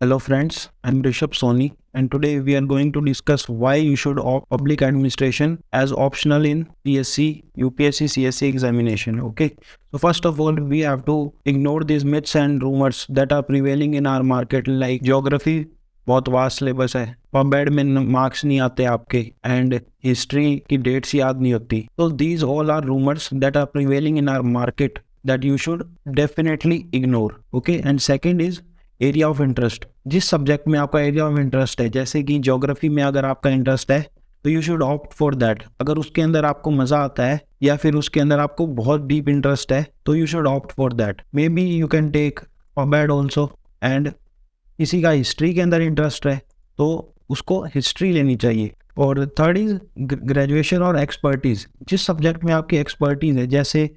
Hello friends, I'm Rishabh Soni and today we are going to discuss why you should opt public administration as optional in PSC, UPSC, CSC examination. Okay, so first of all we have to ignore these myths and rumors that are prevailing in our market like geography बहुत vast syllabus है, PubMed में marks नहीं आते आपके and history की dates याद नहीं होती. तो these all are rumours that are prevailing in our market that you should definitely ignore. Okay, and second is area of interest. जिस सब्जेक्ट में आपका एरिया ऑफ इंटरेस्ट है, जैसे कि ज्योग्राफी में अगर आपका इंटरेस्ट है तो you should opt for that. अगर उसके अंदर आपको मज़ा आता है या फिर उसके अंदर आपको बहुत डीप इंटरेस्ट है तो you should opt for that. Maybe you can take PubMed also. And किसी का हिस्ट्री के अंदर इंटरेस्ट है तो उसको हिस्ट्री लेनी चाहिए. और थर्ड इज ग्रेजुएशन और एक्सपर्टीज़. जिस सब्जेक्ट में आपकी एक्सपर्टीज़ है, जैसे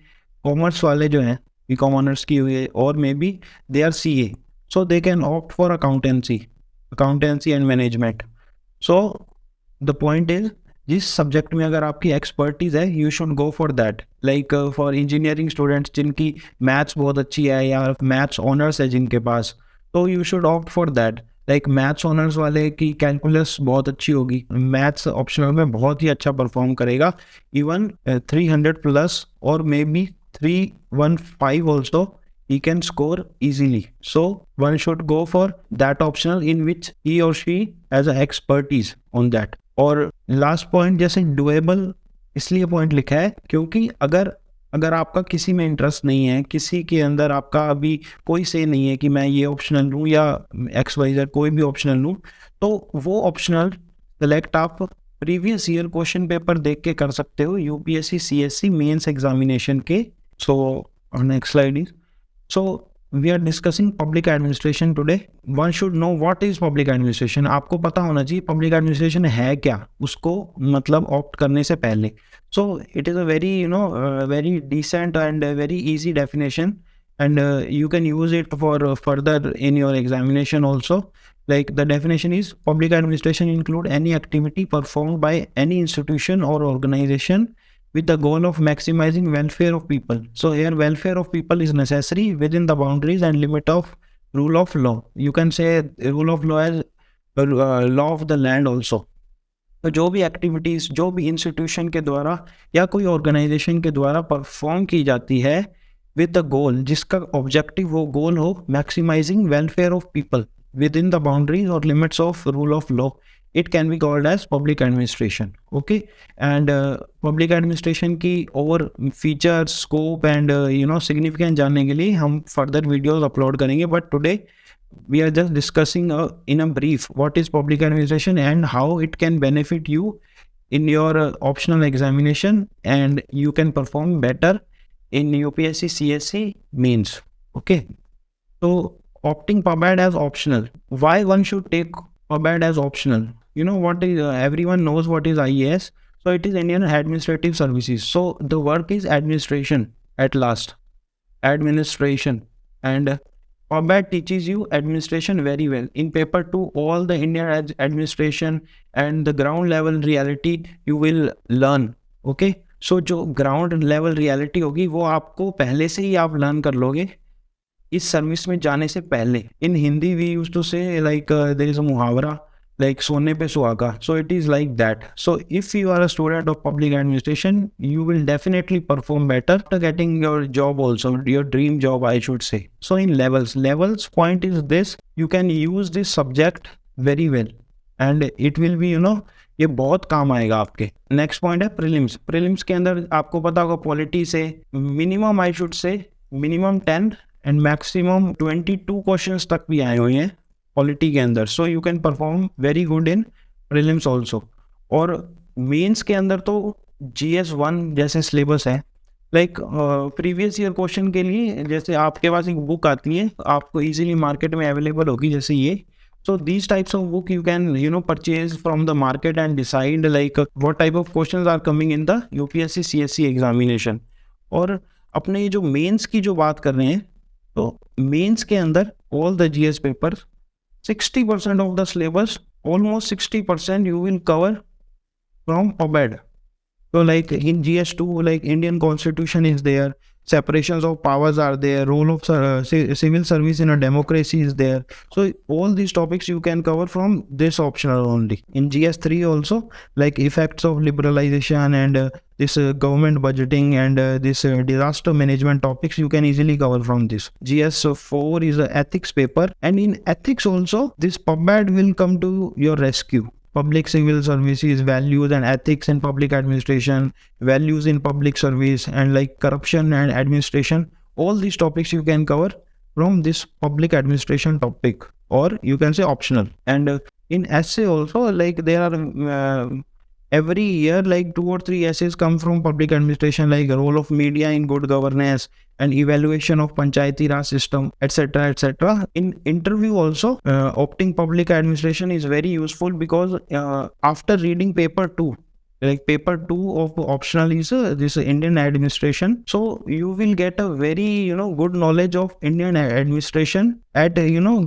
कॉमर्स वाले जो हैं, बीकॉम ऑनर्स की हुई है, और maybe they are CA, so they can opt for accountancy and management. So the point is, जिस सब्जेक्ट में अगर आपकी एक्सपर्टीज है you should go for that. Like for engineering students जिनकी मैथ्स बहुत अच्छी है या मैथ्स ऑनर्स है जिनके पास, तो you should opt for that. Like maths honours वाले की कैलकुलस बहुत अच्छी होगी, मैथ्स ऑप्शनल में बहुत ही अच्छा परफॉर्म करेगा. इवन 300 प्लस और may be 315 also he can score easily. So one should go for that optional in which he or she has a expertise on that. और last point, जैसे doable इसलिए point लिखा है क्योंकि अगर आपका किसी में इंटरेस्ट नहीं है, किसी के अंदर आपका अभी कोई से नहीं है कि मैं ये ऑप्शनल लूँ या XYZ कोई भी ऑप्शनल लूँ, तो वो ऑप्शनल सेलेक्ट आप प्रीवियस ईयर क्वेश्चन पेपर देख के कर सकते हो UPSC CSC मेंस एग्जामिनेशन के. So next slide is. So we are discussing public administration today. One should know what is public administration. आपको पता होना चाहिए public administration है क्या, उसको मतलब opt करने से पहले. So it is a very very decent and very easy definition, and you can use it for further in your examination also. Like the definition is, public administration include any activity performed by any institution or organization with the goal of maximizing welfare of people. So here welfare of people is necessary within the boundaries and limit of rule of law. You can say rule of law as law of the land also. तो जो भी activities जो भी institution के द्वारा या कोई organisation के द्वारा परफॉर्म की जाती है विद द गोल, जिसका ऑब्जेक्टिव वो गोल हो maximising welfare of people within the boundaries और limits of rule of law, it can be called as public administration. Okay, and public administration की और features, scope and significance जानने के लिए हम further videos upload करेंगे, but today we are just discussing in a brief what is public administration and how it can benefit you in your optional examination and you can perform better in UPSC CSC means. Okay, so opting PubMed as optional. Why one should take PubMed as optional? You know what is everyone knows what is IAS. So it is Indian Administrative Services. So the work is administration at last. Administration. And PubMed teaches you administration very well. In paper 2, all the Indian administration and the ground level reality you will learn. Okay. So जो ground level reality होगी वो आपको पहले से ही आप learn कर लोगे इस सर्विस में जाने से पहले. In Hindi we used to say like there is a मुहावरा like सोने पे सुहागा. So it is like that. So if you are a student of public administration, you will definitely perform better after getting your job also, your dream job I should say. So in levels point is this, you can use this subject very well and it will be ये बहुत काम आएगा आपके. Next point है prelims. Prelims के अंदर आपको पता होगा पॉलिटी से मिनिमम आई शुड से मिनिमम 10 एंड मैक्सिमम 22 क्वेश्चंस तक भी आए हुए हैं पॉलिटी के अंदर. So you can perform very good in prelims also. और मेंस के अंदर तो GS1 जैसे सिलेबस है. लाइक प्रीवियस ईयर क्वेश्चन के लिए जैसे आपके पास एक बुक आती है, आपको इजीली मार्केट में अवेलेबल होगी जैसे ये. So these types of book you can purchase from the market and decide like what type of questions are coming in the UPSC CSC examination. और अपने जो मेंस की जो बात कर रहे हैं, तो मेंस के अंदर all the GS papers 60% of the syllabus, almost 60% you will cover from PubMed. So like in GS2, like Indian Constitution is there, separations of powers are there, role of civil service in a democracy is there. So all these topics you can cover from this optional only. In GS3 also, like effects of liberalization and this government budgeting and this disaster management topics you can easily cover from this. GS4 is a ethics paper, and in ethics also this PubMed will come to your rescue. Public civil services, values and ethics in public administration, values in public service, and like corruption and administration. All these topics you can cover from this public administration topic, or you can say optional. And in essay also, like there are every year like 2 or 3 essays come from public administration, like role of media in good governance and evaluation of Panchayati Raj system, etc., etc. In interview also, opting public administration is very useful, because after reading paper 2, like paper 2 of optional is this Indian administration, so you will get a very good knowledge of Indian administration at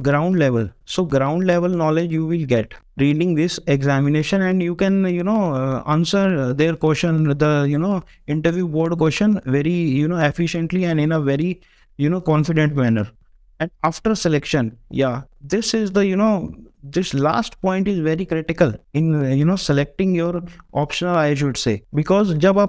ground level. So ground level knowledge you will get reading this examination, and you can answer their question, the interview board question very efficiently and in a very confident manner. And after selection, this is the this last point is very critical in selecting your optional, I should say, because जब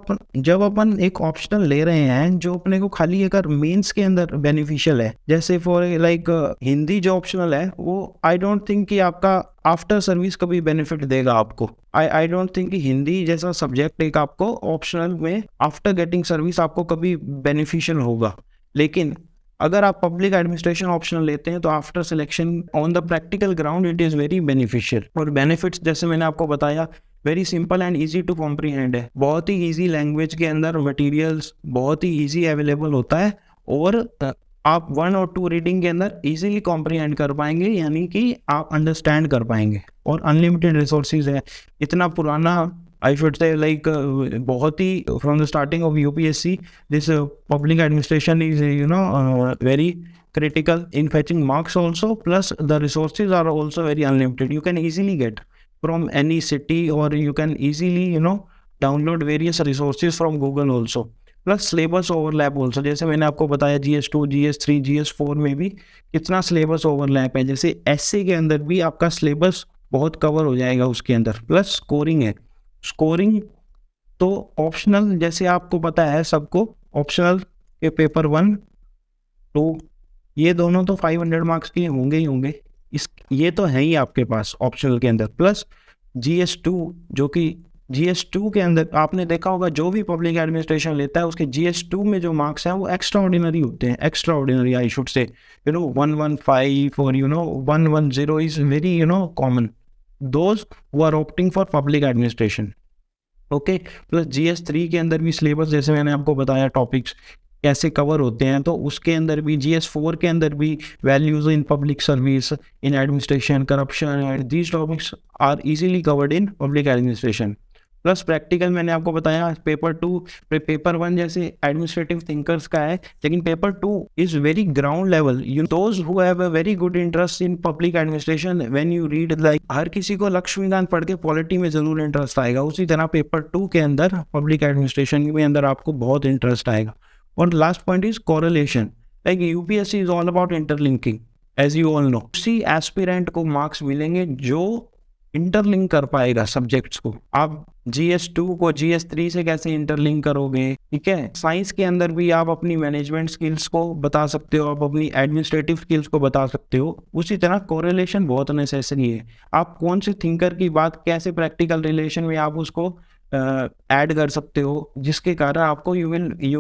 अपन एक optional ले रहे हैं जो अपने को खाली अगर मेंस के अंदर बेनिफिशियल है, जैसे फॉर लाइक हिंदी जो ऑप्शनल है वो आई डोंट थिंक कि आपका आफ्टर सर्विस कभी बेनिफिट देगा आपको. आई डोंट थिंक कि हिंदी जैसा सब्जेक्ट एक आपको ऑप्शनल में आफ्टर गेटिंग सर्विस आपको कभी बेनिफिशियल होगा. लेकिन अगर आप पब्लिक एडमिनिस्ट्रेशन ऑप्शनल लेते हैं तो after selection on the practical ground it is very beneficial. और बेनिफिट्स जैसे मैंने आपको बताया very simple and easy to comprehend है. बहुत ही इजी लैंग्वेज के अंदर मटेरियल्स बहुत ही इजी अवेलेबल होता है, और आप 1 और 2 रीडिंग के अंदर इजीली कॉम्प्रीहेंड कर पाएंगे, यानी कि आप अंडरस्टैंड कर पाएंगे. और अनलिमिटेड रिसोर्सेज है. इतना पुराना I should say like बहुत ही from the starting of UPSC this public administration is very critical in fetching marks also, plus the resources are also very unlimited. You can easily get from any city, or you can easily download various resources from Google also. Plus syllabus overlap also, जैसे मैंने आपको बताया GS2, GS3, GS4 में भी कितना syllabus overlap है. जैसे essay के अंदर भी आपका syllabus बहुत कवर हो जाएगा उसके अंदर. प्लस स्कोरिंग है. स्कोरिंग तो ऑप्शनल जैसे आपको पता है सबको, ऑप्शनल के पेपर 1, 2 ये दोनों तो 500 मार्क्स के होंगे ही होंगे. ये तो है ही आपके पास ऑप्शनल के अंदर. प्लस GS2 जो कि GS2 के अंदर आपने देखा होगा जो भी पब्लिक एडमिनिस्ट्रेशन लेता है उसके GS2 में जो मार्क्स हैं वो एक्स्ट्रा ऑर्डिनरी होते हैं. एक्स्ट्रा ऑर्डिनरी आई शुड से 115 और 110 is very common. Those who are opting for public administration. Okay. Plus GS3 के अंदर भी सिलेबस जैसे मैंने आपको बताया टॉपिक्स कैसे कवर होते हैं, तो उसके अंदर भी GS4 के अंदर भी values in public service, in administration, corruption, these topics are easily covered in public administration. Plus practical मैंने आपको बताया पेपर 2, पेपर 1 जैसे एडमिनिस्ट्रेटिव थिंकर्स का है, लेकिन paper 2 is very ground level. Those who have a very good interest in public administration, when you read like हर किसी को लक्ष्मीकांत पढ़ के पॉलिटी में जरूर इंटरेस्ट आएगा, उसी तरह पेपर 2 के अंदर पब्लिक एडमिनिस्ट्रेशन के अंदर आपको बहुत इंटरेस्ट आएगा. और last point is correlation. Like UPSC is all about interlinking as you all know. उसी एस्पिरेंट को मार्क्स मिलेंगे जो इंटरलिंक कर पाएगा सब्जेक्ट्स को. आप GS2 को GS3 से कैसे इंटरलिंक करोगे, ठीक है. साइंस के अंदर भी आप अपनी मैनेजमेंट स्किल्स को बता सकते हो, आप अपनी एडमिनिस्ट्रेटिव स्किल्स को बता सकते हो. उसी तरह कोरिलेशन बहुत नेसेसरी है. आप कौन से थिंकर की बात कैसे प्रैक्टिकल रिलेशन में आप उसको ऐड कर सकते हो, जिसके कारण आपको you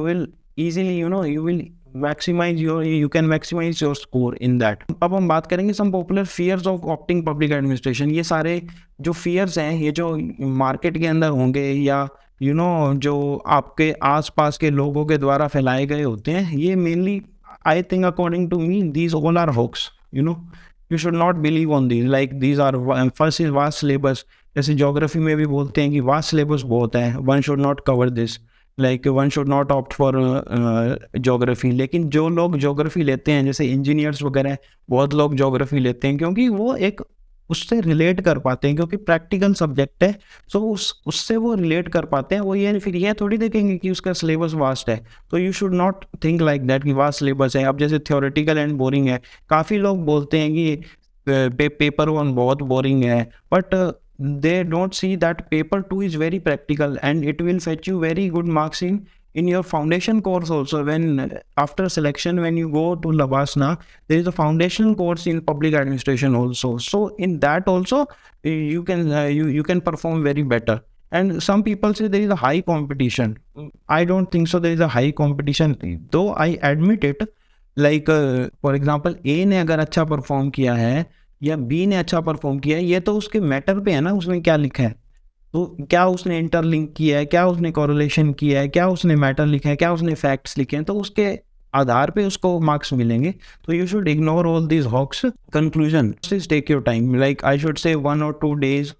will easily you will maximize you can maximize your score in that. अब हम बात करेंगे some popular fears of opting public administration. ये सारे जो fears हैं, ये जो मार्केट के अंदर होंगे या जो आपके आसपास के लोगों के द्वारा फैलाए गए होते हैं, ये mainly I think according to me these all are hoax. You should not believe on these. Like these are first is vast syllabus. जैसे ज्योग्राफी में भी बोलते हैं कि vast syllabus बहुत है, one should not cover this. Like one should not opt for geography. लेकिन जो लोग ज्योग्राफी लेते हैं जैसे इंजीनियर्स वगैरह, बहुत लोग ज्योग्राफी लेते हैं क्योंकि वो एक उससे रिलेट कर पाते हैं, क्योंकि प्रैक्टिकल सब्जेक्ट है। सो उससे वो रिलेट कर पाते हैं। वो ये फिर ये थोड़ी देखेंगे कि उसका सिलेबस वास्ट है। तो you should not think like that कि वास्ट सिलेबस है। अब जैसे थ्योरेटिकल एंड बोरिंग है, काफ़ी लोग बोलते हैं कि पेपर 1 बहुत बोरिंग है, but they don't see that paper 2 is very practical and it will fetch you very good marks in your foundation course also. When after selection, when you go to Labasna, there is a foundation course in public administration also. So in that also you can you can perform very better. And some people say there is a high competition. I don't think so there is a high competition, though I admit it. Like for example, A ने अगर अच्छा perform किया है या B ने अच्छा perform किया है, ये तो उसके मैटर पे है ना, उसने क्या लिखा है। तो क्या उसने इंटरलिंक किया है, क्या उसने कोरिलेशन किया है, क्या उसने मैटर लिखा है, क्या उसने फैक्ट्स लिखे हैं, तो उसके आधार पे उसको मार्क्स मिलेंगे। तो you should ignore all this hoax. Conclusion, take your time, like I should say 1 or 2 days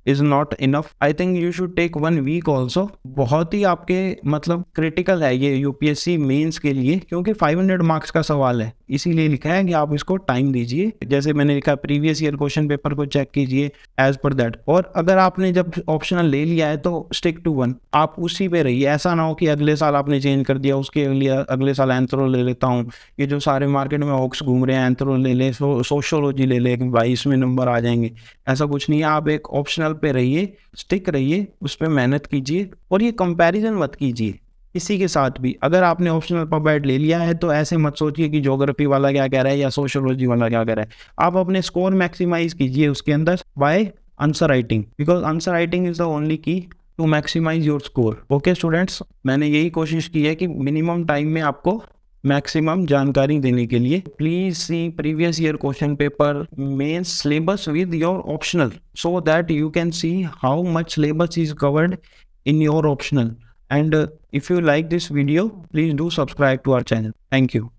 is not enough. I think you should take 1 week also. बहुत ही आपके मतलब क्रिटिकल है ये यूपीएससी मेंस के लिए, क्योंकि 500 मार्क्स का सवाल है, इसीलिए लिखा है कि आप इसको टाइम दीजिए। जैसे मैंने लिखा, प्रीवियस ईयर क्वेश्चन पेपर को चेक कीजिए एज पर दैट। और अगर आपने जब ऑप्शनल ले लिया है तो स्टिक टू 1, आप उसी पे रहिए। ऐसा ना हो कि अगले साल आपने चेंज कर दिया, उसके लिए अगले साल एंथ्रो ले लेता हूँ। ये जो सारे मार्केट में हॉक्स घूम रहे हैं, एंथ्रो ले ले, सोशियोलॉजी ले ले, भाई इसमें नंबर आ जाएंगे, ऐसा कुछ नहीं है। आप एक ऑप्शनल पे रहिए, स्टिक रहिए, उस पर मेहनत कीजिए, और ये कंपैरिजन मत कीजिए किसी के साथ भी। अगर आपने ऑप्शनल पब्लिक ले लिया है तो ऐसे मत सोचिए कि ज्योग्राफी वाला क्या कह रहा है या सोशियोलॉजी वाला क्या कह रहा है। आप अपने स्कोर मैक्सिमाइज कीजिए उसके अंदर by answer writing, because answer writing is the only key to maximise your score. Okay students, मैंने यही कोशिश की है कि मिनिमम टाइम में आपको मैक्सिमम जानकारी देने के लिए। Please see previous year question paper mains syllabus with your optional, so that you can see how much syllabus is covered in your optional. And if you like this video, please do subscribe to our channel. Thank you.